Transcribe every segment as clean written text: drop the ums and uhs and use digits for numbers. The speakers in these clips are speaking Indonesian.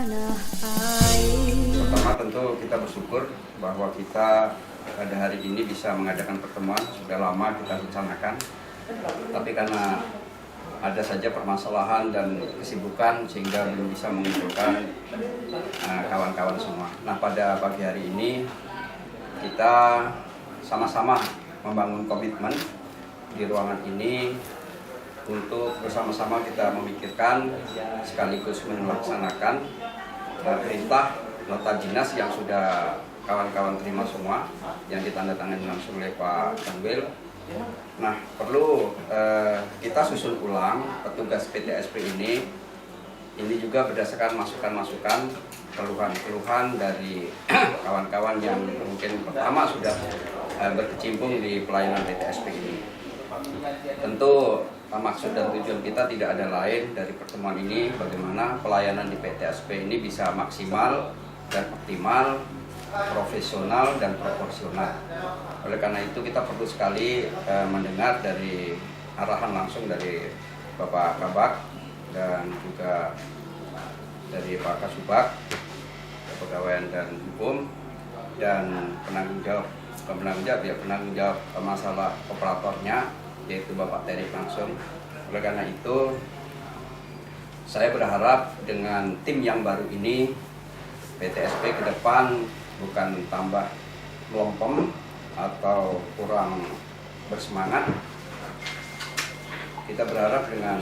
tanah air. Pertama tentu kita bersyukur bahwa kita pada hari ini bisa mengadakan pertemuan. Sudah lama kita rencanakan, tapi karena ada saja permasalahan dan kesibukan sehingga belum bisa mengumpulkan kawan-kawan semua. Nah, pada pagi hari ini kita sama-sama membangun komitmen di ruangan ini untuk bersama-sama kita memikirkan sekaligus melaksanakan perintah nota dinas yang sudah kawan-kawan terima semua, yang ditandatangani langsung oleh Pak Kanwil. Nah, perlu kita susun ulang petugas PTSP ini juga berdasarkan masukan-masukan, keluhan-keluhan dari kawan-kawan yang mungkin pertama sudah berkecimpung di pelayanan PTSP ini. Tentu maksud dan tujuan kita tidak ada lain dari pertemuan ini bagaimana pelayanan di PTSP ini bisa maksimal dan optimal, profesional dan proporsional. Oleh karena itu kita perlu sekali mendengar dari arahan langsung dari Bapak Kabak dan juga dari Pak Kasubag, Kepegawaian dan Hukum, dan penanggung jawab masalah operatornya yaitu Bapak Terik langsung. Oleh karena itu saya berharap dengan tim yang baru ini PTSP ke depan bukan tambah melompong atau kurang bersemangat. Kita berharap dengan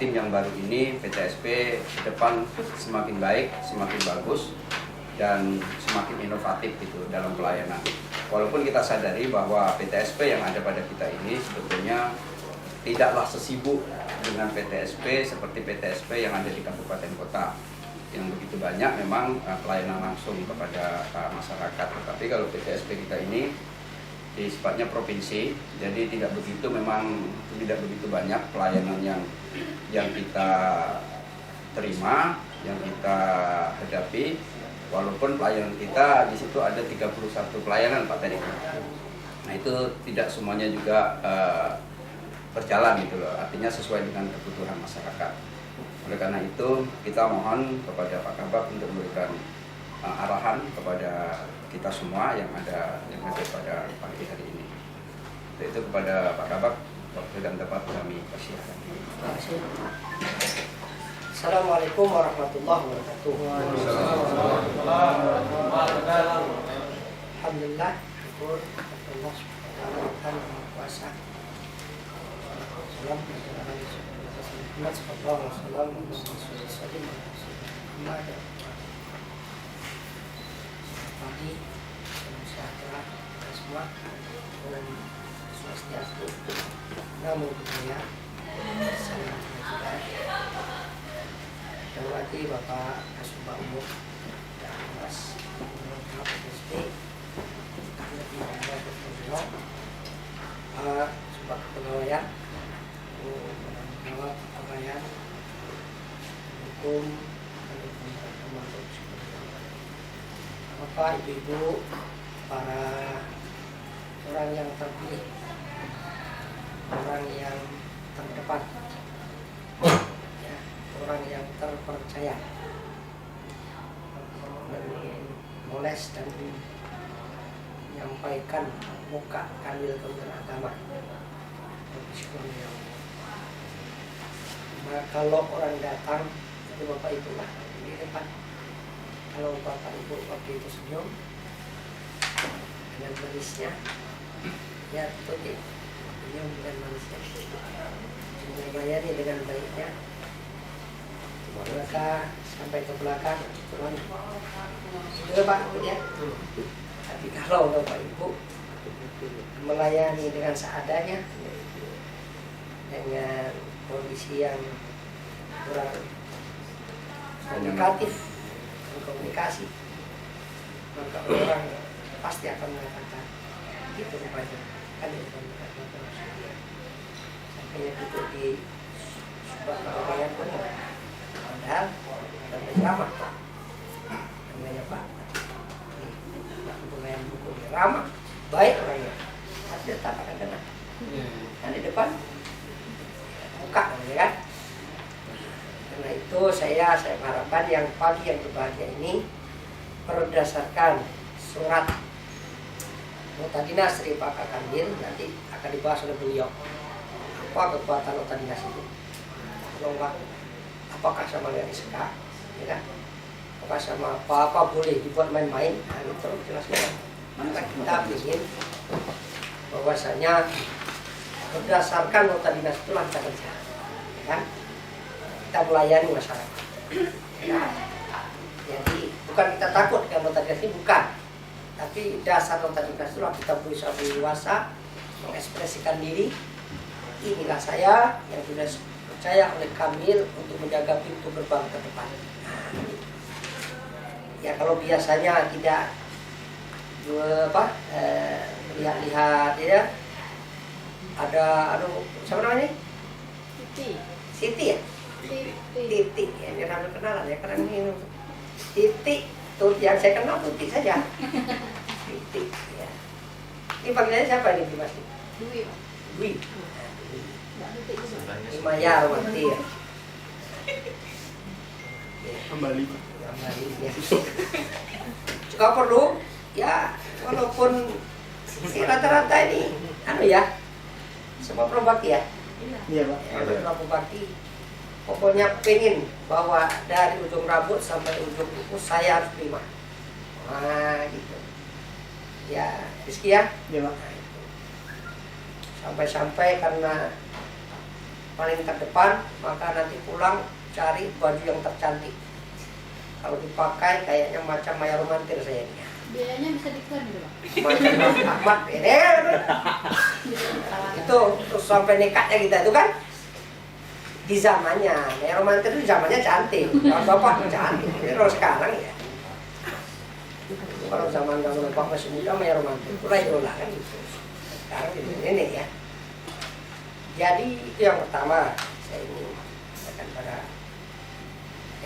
tim yang baru ini PTSP ke depan semakin baik, semakin bagus, dan semakin inovatif gitu dalam pelayanan. Walaupun kita sadari bahwa PTSP yang ada pada kita ini sebetulnya tidaklah sesibuk dengan PTSP seperti PTSP yang ada di kabupaten kota, yang begitu banyak memang pelayanan langsung kepada masyarakat. Tetapi kalau PTSP kita ini sifatnya provinsi, jadi tidak begitu banyak pelayanan yang kita terima, yang kita hadapi. Walaupun pelayanan kita di situ ada 31 pelayanan Pak Terik. Nah, itu tidak semuanya juga berjalan gitu loh. Artinya sesuai dengan kebutuhan masyarakat. Oleh karena itu kita mohon kepada Pak Kabak untuk memberikan arahan kepada kita semua yang ada pada pagi hari ini. Itu kepada Pak Kabak, waktu dan tempat kami persilahkan. Terima kasih. Assalamualaikum warahmatullahi wabarakatuh. Alhamdulillah, syukur Allah Subhanahu wa taala yang Maha Kuasa. Salam Muhammad sallallahu alaihi wasallam. Pagi, salam sejahtera kita semua dan swastiastu. Namo Buddhaya. Salam kebajikan. Terwakili Bapak Kasubag Umum dan Mas Menurut PTSP, Pak Subag Kepegawaian, Penanggung Kepegawaian, Hukum, Bapak, Ibu-ibu, para orang yang terpilih, orang yang terdepan, orang yang terpercaya menulis dan menyampaikan muka Kanwil Kementerian Agama. Nah, kalau orang datang itu Bapak Ibu lah di depan. Kalau Bapak Ibu waktu itu senyum dengan manisnya, ya betul, senyum dengan manisnya, melayani dengan baiknya. Maka sampai ke belakang turun sudah Pak ya. Tapi kalau Bapak Ibu melayani dengan seadanya, dengan kondisi yang kurang komunikasi, maka orang pasti akan mengatakan itu rupanya kan itu sampai itu di sebuah kebayaan pun. Padahal namanya ramah, namanya Pak pengayaan buku ramah, baik orangnya, tapi tetap akan kena. Dan di depan buka, ya kan? Karena itu saya maka saya mengharapkan yang pagi yang berbahagia ini berdasarkan surat nota dinas dari Pak Kamil nanti akan dibahas oleh beliau. Apa kekuatan nota dinas itu? Kalau enggak, apakah sama dengan SK? Ya kan? Apakah sama apa boleh dibuat main-main? Nah, itu terus jelaskan. Maka kita ingin bahwasanya berdasarkan nota dinas itulah kita kerja, ya kan? Kita melayani masyarakat. Ya. Jadi bukan kita takut dengan nota dinas ini, bukan. Tapi dasar nota dinas itulah kita berusaha leluasa mengekspresikan diri. Inilah saya yang sudah percaya oleh Kamil untuk menjaga pintu gerbang ke depan. Nah, ya kalau biasanya tidak lihat-lihat ya, ada siapa namanya? Siti ya? Titi ya, dia ramai kenalan ya, karena ini Titi tuh yang saya kenal Tuti saja. Titi ya. Ini panggilannya siapa ini Mas? Dwi. Maya Romanti ya. Kembali Ya. Juga perlu ya, walaupun rata-rata ini ya semua berbakti ya. iya Pak. Ya, berbakti. Pokoknya pengen bahwa dari ujung rambut sampai ujung kuku saya harus terima. Nah gitu. Ya, Rizky ya. Iya Pak. Nah, itu. Sampai-sampai karena paling terdepan, maka nanti pulang cari baju yang tercantik. Kalau dipakai kayaknya macam Maya Romantir saya ini. Biayanya bisa diklaim gitu Pak? Macam Ahmad ini. Itu terus sampai nekatnya kita itu kan di zamannya Maya Romantir itu zamannya cantik. Bapak cantik. Ini kalau sekarang ya. Kalau zaman Bapak masih muda Maya Romantir itu idola kan gitu. Sekarang ini ya. Jadi itu yang pertama saya ingin katakan pada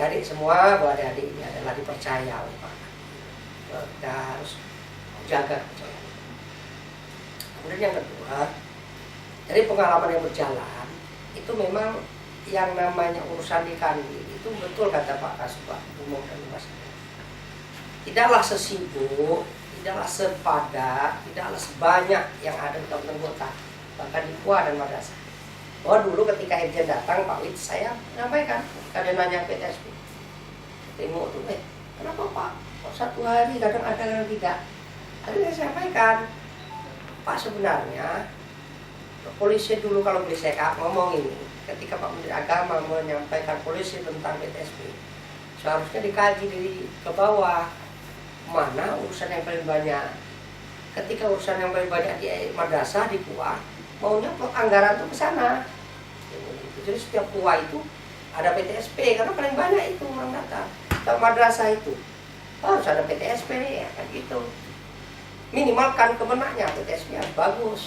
adik semua bahwa adik ini adalah dipercaya oleh Pak. Kita harus jaga kepercayaan. Kemudian yang kedua, dari pengalaman yang berjalan itu memang yang namanya urusan di Kanwil itu betul kata Pak Kasubag Umum dan Mas. Tidaklah sesibuk, tidaklah sepadat, tidaklah sebanyak yang ada di kabupaten kota, bahkan di Pua dan Madrasah. Bahwa dulu ketika Irjen datang, Pak Wid, saya menyampaikan, kadang nanya PTSP, tengok tuh, kenapa Pak? Kok satu hari kadang ada kadang tidak? Akhirnya saya sampaikan, Pak sebenarnya polisi dulu kalau boleh saya ngomong ini, ketika Pak Menteri Agama menyampaikan polisi tentang PTSP, seharusnya dikaji dari ke bawah, mana urusan yang paling banyak. Ketika urusan yang paling banyak di madrasah di Pua, maunya anggaran itu ke sana. Jadi setiap Pua itu ada PTSP karena paling banyak itu orang datang. Kalau madrasah itu harus ada PTSP ya kan gitu. Minimalkan kemenaknya PTSP harus bagus.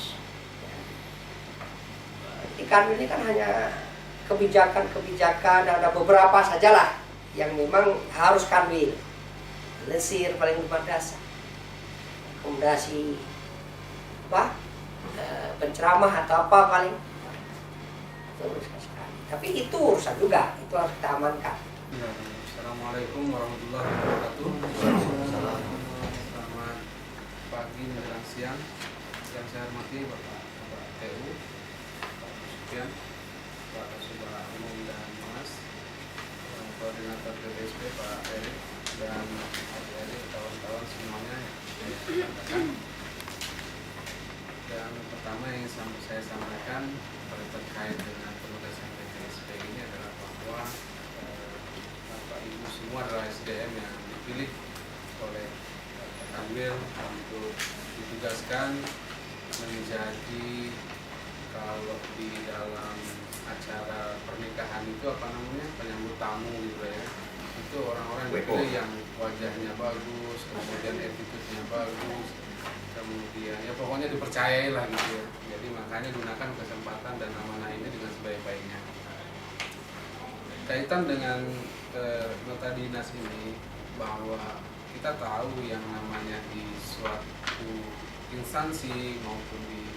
Di Kanwil ini kan hanya kebijakan-kebijakan, ada beberapa sajalah yang memang harus Kanwil. Lesir paling di madrasah. Rekomendasi penceramah atau apa paling terus sekali. Tapi itu urusan juga, itu harus kita amankan. Ya, Assalamualaikum warahmatullahi wabarakatuh. Selamat pagi menjelang siang. Yang saya hormati Bapak TU, Pak Supian, Pak Kasubag Umum dan Mas, Koordinator PTSP Pak Erik dan adik-adik kawan-kawan semuanya yang saya sampaikan. Yang pertama yang saya sampaikan terkait dengan penugasan PTSP ini adalah bahwa Bapak Ibu semua adalah SDM yang dipilih oleh Kanwil untuk ditugaskan menjadi, kalau di dalam acara pernikahan itu apa namanya, penyambut tamu gitu ya, itu orang-orang dipilih yang wajahnya bagus, kemudian attitude-nya bagus, kemudian ya pokoknya dipercayai lah gitu ya. Jadi makanya gunakan kesempatan dan amanah ini dengan sebaik-baiknya. Kaitan dengan nota dinas ini, bahwa kita tahu yang namanya di suatu instansi maupun di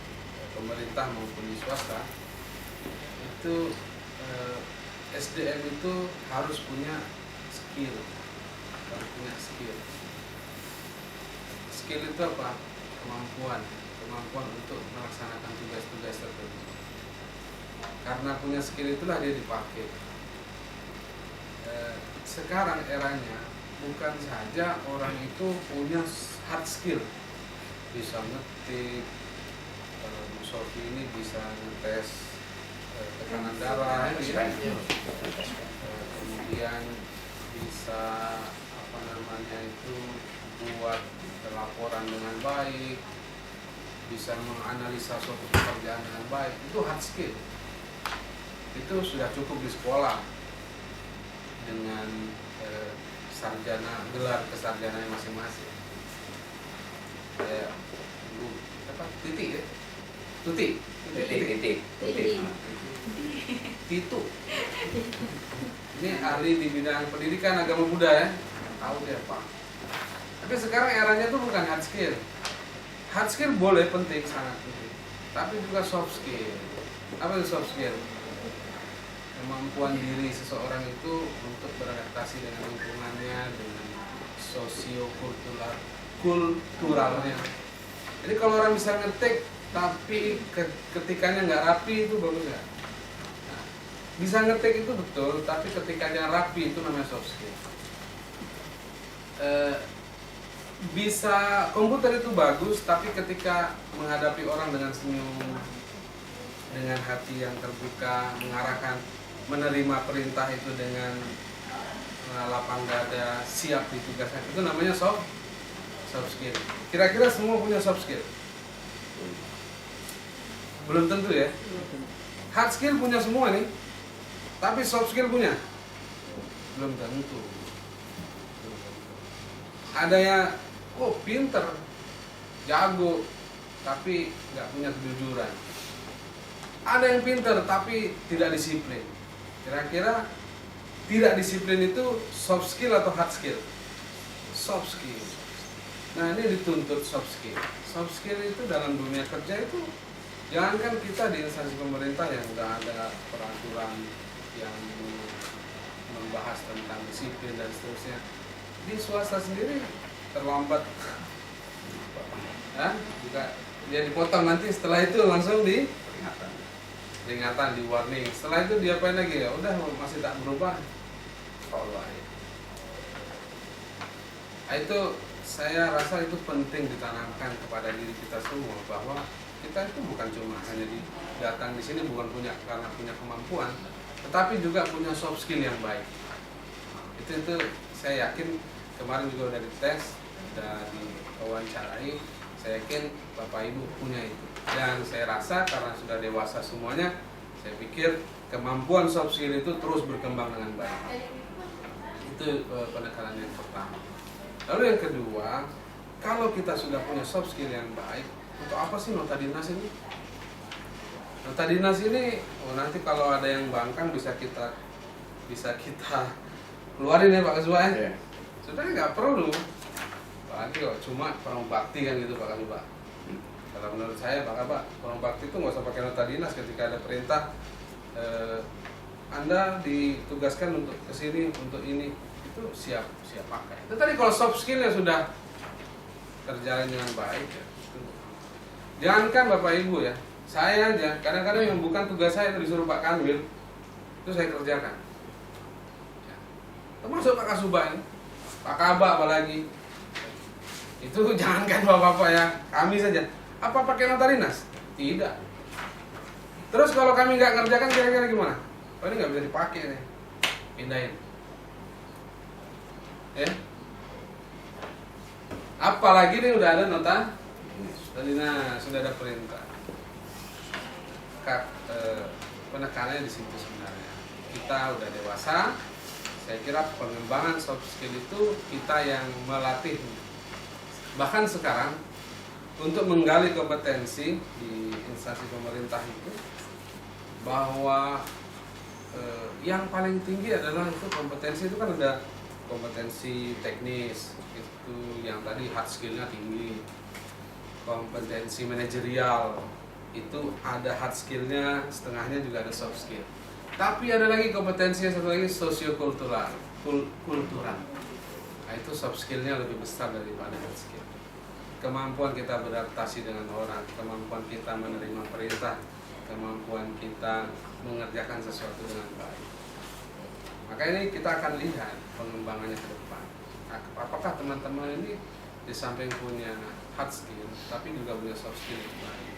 pemerintah maupun di swasta itu SDM itu harus punya skill. Harus punya skill. Skill itu apa? Kemampuan untuk melaksanakan tugas-tugas tertentu. Karena punya skill itulah dia dipakai. Sekarang eranya bukan saja orang itu punya hard skill, bisa ngetik, Bu Sofi ini bisa ngetes tekanan darah, ya. Kemudian bisa apa namanya itu buat laporan dengan baik, bisa menganalisa suatu pekerjaan dengan baik, itu hard skill. Itu sudah cukup di sekolah dengan sarjana, gelar kesarjanaan masing-masing. Kayak dulu apa? Titik ya? Tuti. Titu. Ini ahli di bidang pendidikan agama Buddha ya. Tahu dia apa. Tapi sekarang eranya tuh bukan hard skill. Hard skill boleh penting, sangat penting. Tapi juga soft skill. Apa itu soft skill? Kemampuan diri seseorang itu untuk beradaptasi dengan lingkungannya, dengan kulturalnya. Jadi kalau orang bisa ngetik tapi ketikannya nggak rapi, itu bagus nggak? Nah, bisa ngetik itu betul, tapi ketikannya rapi itu namanya soft skill. Bisa komputer itu bagus, tapi ketika menghadapi orang dengan senyum, dengan hati yang terbuka, menerima perintah itu dengan lapang dada, siap ditugaskan, itu namanya soft skill. Kira-kira semua punya soft skill? Belum tentu ya. Hard skill punya semua nih, tapi soft skill punya? Belum tentu. Ada yang pinter, jago, tapi nggak punya kejujuran. Ada yang pinter tapi tidak disiplin. Kira-kira tidak disiplin itu soft skill atau hard skill? Soft skill. Nah, ini dituntut soft skill. Soft skill itu dalam dunia kerja itu, jangankan kita di instansi pemerintah yang udah ada peraturan yang membahas tentang disiplin dan seterusnya, di swasta sendiri terlambat, juga dia dipotong, nanti setelah itu langsung di peringatan, di warning. Setelah itu diapain lagi? Ya udah, masih tak berubah, Allah ya. Itu saya rasa itu penting ditanamkan kepada diri kita semua, bahwa kita itu bukan cuma hanya datang di sini bukan karena punya kemampuan, tetapi juga punya soft skill yang baik. Itu saya yakin kemarin juga udah dites, udah diwawancarai, saya yakin Bapak Ibu punya itu. Dan saya rasa karena sudah dewasa semuanya, saya pikir kemampuan soft skill itu terus berkembang dengan baik. Itu penekanan yang pertama. Lalu yang kedua, kalau kita sudah punya soft skill yang baik, untuk apa sih nota dinas ini? Nota dinas ini, nanti kalau ada yang bangkang bisa kita keluarin ya Pak Kasubah ya. Sebenarnya nggak perlu, apalagi kok cuma perang bakti kan gitu Pak Kasubah. Kalau menurut saya Pak Kabak, perang bakti itu nggak usah pakai nota dinas. Ketika ada perintah, Anda ditugaskan untuk kesini, untuk ini, itu siap pakai. Itu tadi kalau soft skillnya sudah terjalin dengan baik ya. Jangankan Bapak Ibu ya, saya aja kadang-kadang yang bukan tugas saya itu disuruh Pak Kanwil, itu saya kerjakan. Ya. Termasuk Pak Kasubah ini, Pak Kabak apalagi. Itu jangankan Bapak-bapak ya, kami saja. Apa pakai nota dinas? Tidak. Terus kalau kami nggak ngerjakan kira-kira gimana? Oh, ini nggak bisa dipakai nih, pindahin. Ya. Apalagi nih udah ada nota dinas, sudah ada perintah. Penekanannya di situ sebenarnya. Kita udah dewasa. Saya kira pengembangan soft skill itu kita yang melatih. Bahkan sekarang untuk menggali kompetensi di instansi pemerintah itu, bahwa yang paling tinggi adalah itu kompetensi. Itu kan ada kompetensi teknis, itu yang tadi hard skillnya tinggi. Kompetensi manajerial itu ada hard skillnya, setengahnya juga ada soft skill. Tapi ada lagi kompetensi yang satu lagi, sosiokultural, kultural. Nah, itu soft skillnya lebih besar daripada hard skill. Kemampuan kita beradaptasi dengan orang, kemampuan kita menerima perintah, kemampuan kita mengerjakan sesuatu dengan baik. Maka ini kita akan lihat pengembangannya ke depan. Apakah teman-teman ini di samping punya hard skill, tapi juga punya soft skill yang baik.